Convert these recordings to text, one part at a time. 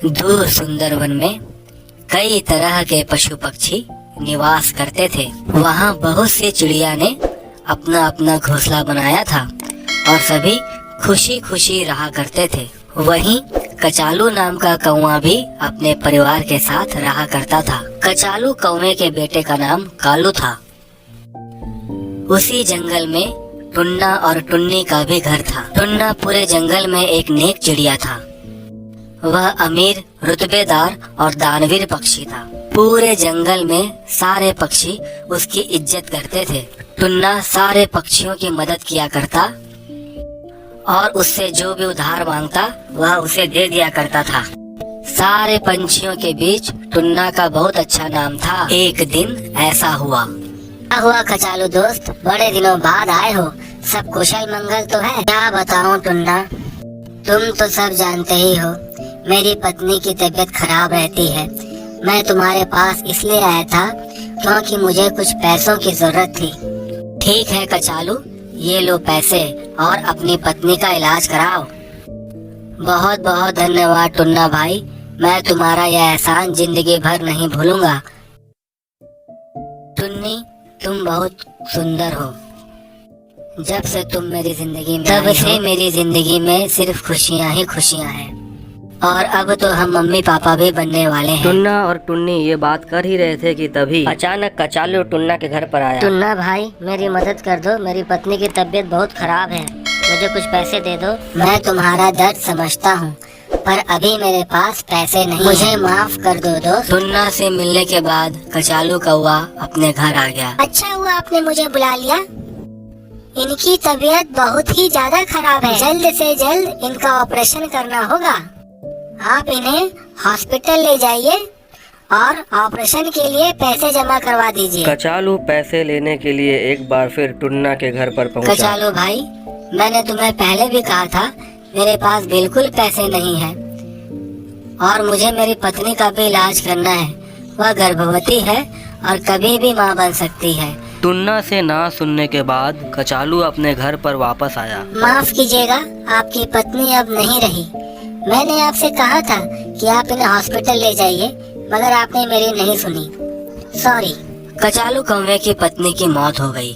दूर सुंदर वन में कई तरह के पशु पक्षी निवास करते थे। वहाँ बहुत सी चिड़िया ने अपना अपना घोंसला बनाया था और सभी खुशी खुशी रहा करते थे। वहीं कचालू नाम का कौवा भी अपने परिवार के साथ रहा करता था। कचालू कौवे के बेटे का नाम कालू था। उसी जंगल में टुन्ना और टुन्नी का भी घर था। टुन्ना पूरे जंगल में एक नेक चिड़िया था। वह अमीर, रुतबेदार और दानवीर पक्षी था। पूरे जंगल में सारे पक्षी उसकी इज्जत करते थे। टुन्ना सारे पक्षियों की मदद किया करता और उससे जो भी उधार मांगता वह उसे दे दिया करता था। सारे पंछियों के बीच टुन्ना का बहुत अच्छा नाम था। एक दिन ऐसा हुआ। क्या हुआ कचालू दोस्त, बड़े दिनों बाद आए हो, सब कुशल मंगल तो है? क्या बताऊं टुन्ना, तुम तो सब जानते ही हो मेरी पत्नी की तबीयत खराब रहती है। मैं तुम्हारे पास इसलिए आया था क्योंकि मुझे कुछ पैसों की जरूरत थी। ठीक है कचालू, ये लो पैसे और अपनी पत्नी का इलाज कराओ। बहुत बहुत धन्यवाद टुन्ना भाई, मैं तुम्हारा यह एहसान जिंदगी भर नहीं भूलूंगा। टुन्नी, तुम बहुत सुंदर हो। जब से तुम मेरी जिंदगी में तब से मेरी जिंदगी में सिर्फ खुशियाँ ही खुशियाँ हैं। और अब तो हम मम्मी पापा भी बनने वाले हैं। टुन्ना और टुन्नी ये बात कर ही रहे थे कि तभी अचानक कचालू टुन्ना के घर पर आया। टुन्ना भाई, मेरी मदद कर दो, मेरी पत्नी की तबीयत बहुत खराब है, मुझे कुछ पैसे दे दो। मैं तुम्हारा दर्द समझता हूँ पर अभी मेरे पास पैसे नहीं, मुझे माफ कर दो दोस्त। टुन्ना से मिलने के बाद कचालू कौवा अपने घर आ गया। अच्छा हुआ आपने मुझे बुला लिया, इनकी तबीयत बहुत ही ज्यादा खराब है, जल्द से जल्द इनका ऑपरेशन करना होगा। आप इन्हें हॉस्पिटल ले जाइए और ऑपरेशन के लिए पैसे जमा करवा दीजिए। कचालू पैसे लेने के लिए एक बार फिर टुन्ना के घर पर पहुंचा। कचालू भाई, मैंने तुम्हें पहले भी कहा था मेरे पास बिल्कुल पैसे नहीं है और मुझे मेरी पत्नी का भी इलाज करना है। वह गर्भवती है और कभी भी माँ बन सकती है। टुन्ना से ना सुनने के बाद कचालू अपने घर पर वापस आया। माफ कीजिएगा, आपकी पत्नी अब नहीं रही। मैंने आपसे कहा था कि आप इन्हें हॉस्पिटल ले जाइए, मगर आपने मेरी नहीं सुनी, सॉरी। कचालू कौवे की पत्नी की मौत हो गई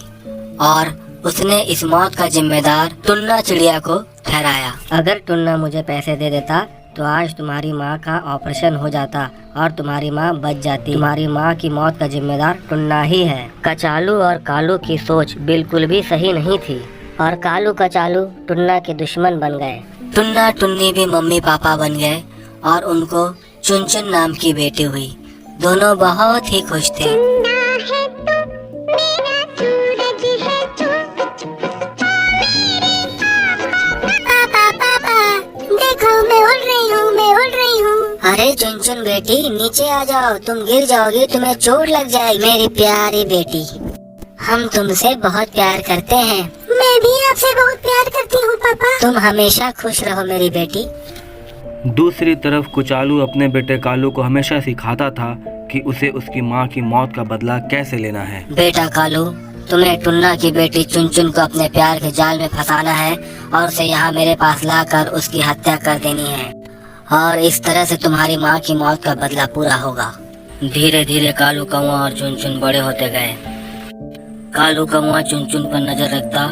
और उसने इस मौत का जिम्मेदार टुन्ना चिड़िया को ठहराया। अगर टुन्ना मुझे पैसे दे देता तो आज तुम्हारी माँ का ऑपरेशन हो जाता और तुम्हारी माँ बच जाती। तुम्हारी माँ की मौत का जिम्मेदार टुन्ना ही है। कचालू और कालू की सोच बिल्कुल भी सही नहीं थी और कालू कचालू टुन्ना के दुश्मन बन गए। टुन्ना टुन्नी भी मम्मी पापा बन गए और उनको चुनचुन नाम की बेटी हुई। दोनों बहुत ही खुश थे। अरे चुनचुन बेटी, नीचे आ जाओ, तुम गिर जाओगी, तुम्हें चोट लग जाएगी। मेरी प्यारी बेटी, हम तुमसे बहुत प्यार करते हैं। मैं भी आपसे बहुत प्यार करती हूँ पापा। तुम हमेशा खुश रहो मेरी बेटी। दूसरी तरफ कुचालू अपने बेटे कालू को हमेशा सिखाता था कि उसे उसकी माँ की मौत का बदला कैसे लेना है। बेटा कालू, तुम्हें टुन्ना की बेटी चुनचुन को अपने प्यार के जाल में फंसाना है और उसे यहाँ मेरे पास लाकर उसकी हत्या कर देनी है और इस तरह से तुम्हारी माँ की मौत का बदला पूरा होगा। धीरे धीरे कालू कौवा और चुनचुन बड़े होते गए। कालू कौवा चुनचुन पर नजर रखता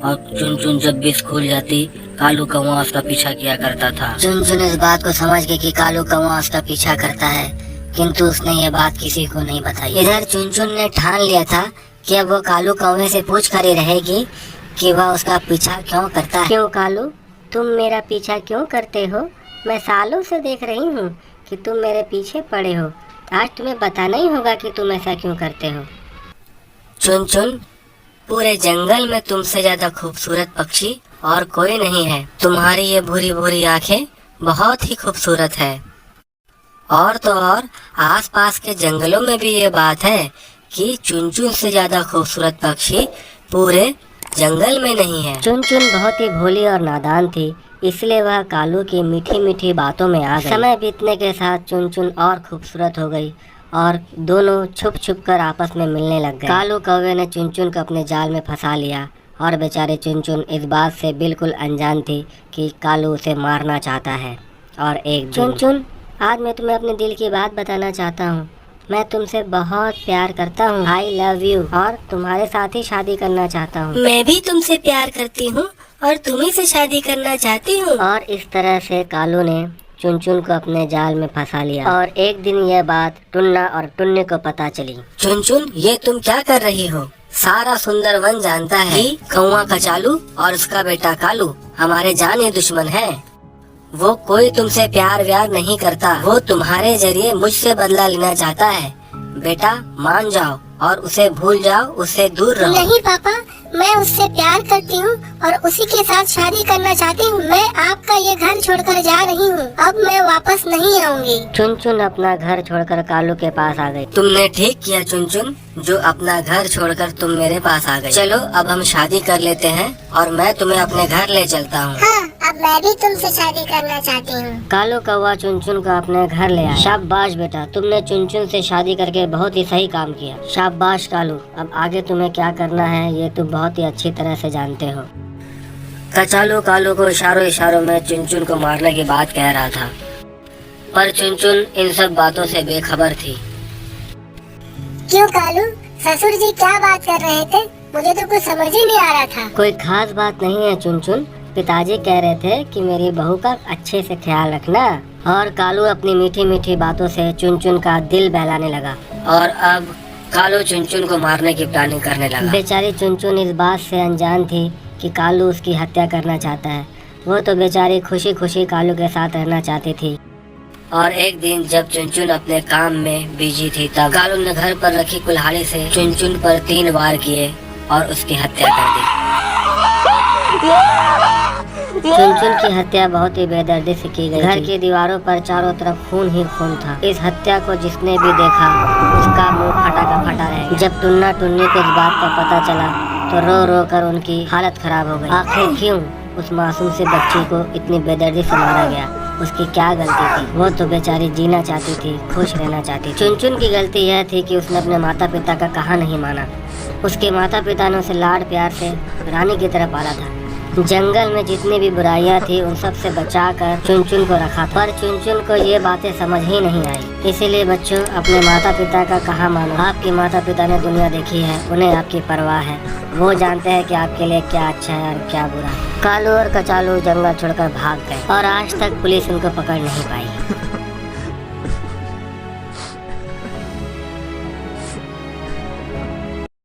और चुनचुन जब भी स्कूल जाती कालू कौवा उसका पीछा किया करता था। चुनचुन इस बात को समझ गई कि कालू कौवा उसका पीछा करता है, किंतु उसने ये बात किसी को नहीं बताई। इधर चुनचुन ने ठान लिया था कि अब वो कालू कौवे से पूछ कर ही रहेगी कि वह उसका पीछा क्यों करता है। क्यों कालू, तुम मेरा पीछा क्यों करते हो? मैं सालों से देख रही हूँ कि तुम मेरे पीछे पड़े हो, आज तुम्हें बताना ही होगा कि तुम ऐसा क्यों करते हो। चुनचुन, पूरे जंगल में तुमसे ज्यादा खूबसूरत पक्षी और कोई नहीं है। तुम्हारी ये भूरी भूरी आंखें बहुत ही खूबसूरत है और तो और आसपास के जंगलों में भी ये बात है कि चुनचुन से ज्यादा खूबसूरत पक्षी पूरे जंगल में नहीं है। चुनचुन बहुत ही भोली और नादान थी, इसलिए वह कालू की मीठी मीठी बातों में आ गई। समय बीतने के साथ चुनचुन और खूबसूरत हो गई और दोनों छुप छुप कर आपस में मिलने लग गए। कालू कौवे ने चुनचुन को अपने जाल में फंसा लिया और बेचारी चुनचुन इस बात से बिल्कुल अनजान थी कि कालू उसे मारना चाहता है। और एक दिन चुनचुन, आज मैं तुम्हें अपने दिल की बात बताना चाहता हूँ। मैं तुमसे बहुत प्यार करता हूँ, आई लव यू, और तुम्हारे साथ ही शादी करना चाहता हूँ। मैं भी तुमसे प्यार करती हूँ और तुम्ही से शादी करना चाहती हूँ। और इस तरह से कालू ने चुनचुन को अपने जाल में फंसा लिया। और एक दिन यह बात टुन्ना और टुन्ने को पता चली। चुनचुन, ये तुम क्या कर रही हो? सारा सुंदरवन जानता है कि कौवा कचालू और उसका बेटा कालू हमारे जाने दुश्मन हैं। वो कोई तुमसे प्यार व्यार नहीं करता, वो तुम्हारे जरिए मुझसे बदला लेना चाहता है। बेटा मान जाओ और उसे भूल जाओ, उससे दूर रहो। नहीं पापा, मैं उससे प्यार करती हूँ और उसी के साथ शादी करना चाहती हूँ। मैं आपका ये घर छोड़कर जा रही हूँ, अब मैं वापस नहीं आऊंगी। चुनचुन अपना घर छोड़कर कालू के पास आ गई। तुमने ठीक किया चुनचुन, जो अपना घर छोड़कर तुम मेरे पास आ गई। चलो अब हम शादी कर लेते हैं और मैं तुम्हें अपने घर ले चलता हूँ। हाँ, अब मैं भी तुमसे शादी करना चाहती हूँ। कालू कौवा चुनचुन को अपने घर ले आया। शाबाश बेटा, तुमने चुनचुन से शादी करके बहुत ही सही काम किया। शाबाश कालू, अब आगे तुम्हें क्या करना है ये तुम बहुत ही अच्छी तरह से जानते हो। कचालू कालू को इशारों इशारों में चुनचुन को मारने की बात कह रहा था, पर चुनचुन इन सब बातों से बेखबर थी। क्यों कालू, ससुर जी क्या बात कर रहे थे? मुझे तो कुछ समझ ही नहीं आ रहा था। कोई खास बात नहीं है चुनचुन, पिताजी कह रहे थे कि मेरी बहू का अच्छे से ख्याल रखना। और कालू अपनी मीठी मीठी बातों से चुनचुन का दिल बहलाने लगा। और अब कालू चुनचुन को मारने की प्लानिंग करने लगा। बेचारी चुनचुन इस बात से अनजान थी कि कालू उसकी हत्या करना चाहता है। वो तो बेचारी खुशी खुशी कालू के साथ रहना चाहती थी। और एक दिन जब चुनचुन अपने काम में बिजी थी, तब कालू ने घर पर रखी कुल्हाड़ी से चुनचुन पर 3 वार किए और उसकी हत्या कर दी। चुनचुन की हत्या बहुत ही बेदर्दी से की गई। घर की दीवारों पर चारों तरफ खून ही खून था। इस हत्या को जिसने भी देखा उसका मुंह फटा का फटा रह गया। जब टुन्ना टुन्नी को इस बात का पता चला तो रो रो कर उनकी हालत खराब हो गई। आखिर क्यों उस मासूम सी बच्ची को इतनी बेदर्दी से मारा गया? उसकी क्या गलती थी? वो तो बेचारी जीना चाहती थी, खुश रहना चाहती थी। चुनचुन की गलती यह थी कि उसने अपने माता पिता का कहा नहीं माना। उसके माता पिता ने उसे लाड प्यार से रानी की तरह पाला था। जंगल में जितनी भी बुराइयां थी उन सब से बचाकर चुनचुन को रखा, पर चुनचुन को ये बातें समझ ही नहीं आई। इसीलिए बच्चों, अपने माता पिता का कहा मानो। आपके माता पिता ने दुनिया देखी है, उन्हें आपकी परवाह है। वो जानते हैं कि आपके लिए क्या अच्छा है और क्या बुरा। कालू और कचालू जंगल छोड़कर भाग गए और आज तक पुलिस उनको पकड़ नहीं पाई।